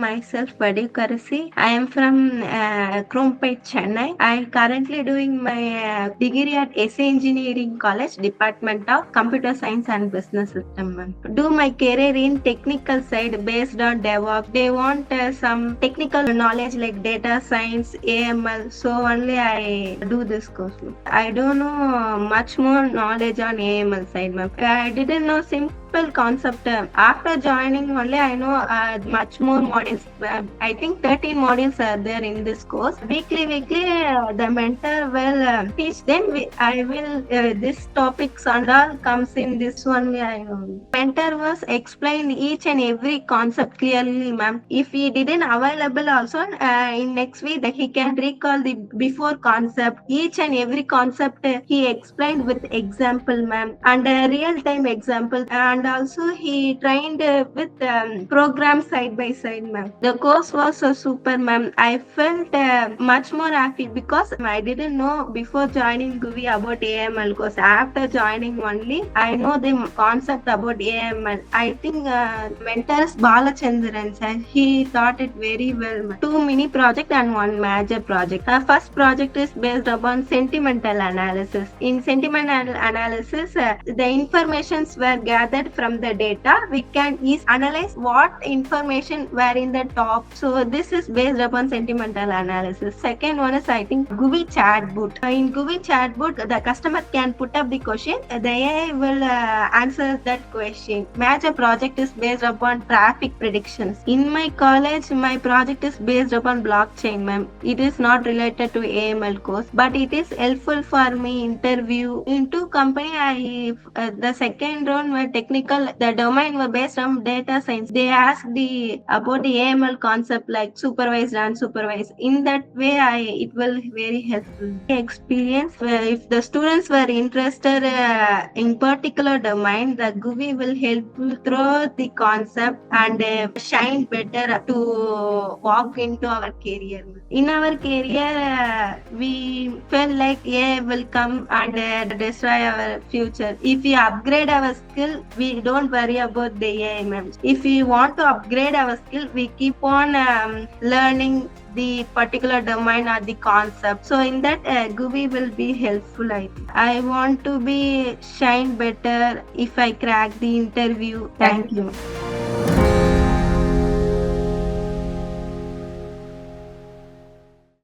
myself Vadivukarasi. I am from Krompet, Chennai. I currently doing my degree at SC Engineering College, Department of Computer Science and Business System. Do my career in technical side based on DevOps. They want some technical knowledge like data science, AML. So only I do this course. I don't know much more knowledge on AML side, ma'am. I didn't know simple concept. After joining only I know much more modules. I think 13 modules are there in this course. Weekly, the mentor will teach them. I will this topics and all comes in this only. I know. Mentor was explained each and every concept clearly, ma'am. If he didn't available also in next week, that he can recall the before concept. Each and every concept he explained with example, ma'am, and real time example. And also he trained with program side by side, ma'am. The course was so super, ma'am. I felt much more happy because I didn't know before joining GUVI about AML course. After joining only, I know the concept about AML. I think mentors Balachandran sir, he taught it very well, ma'am. 2 mini project and 1 major project. First project is based upon sentimental analysis. In sentimental analysis, the informations were gathered from the data. We can easily analyze what information were in the top. So this is based upon sentimental analysis. Second one is I think GUVI chatbot. In GUVI chatbot, the customer can put up the question. The AI will answer that question. Major project is based upon traffic predictions. In my college, my project is based upon blockchain, ma'am. It is not related to AML course, but it is helpful for me interview. Into company, I the second round were technical. The domain were based on data science. They asked about the AML concept like supervised and unsupervised. In that way, it will very helpful. Experience if the students were interested in particular domain, the GUVI will help you through the concept and shine better to walk into our career. In our career, we felt like AI will come and destroy our future. If we upgrade our skill, we don't worry about the AI, ma'am. If we want to upgrade our skill, we keep on learning the particular domain or the concept. So in that, GUVI will be helpful. I want to be shine better if I crack the interview. Thank you.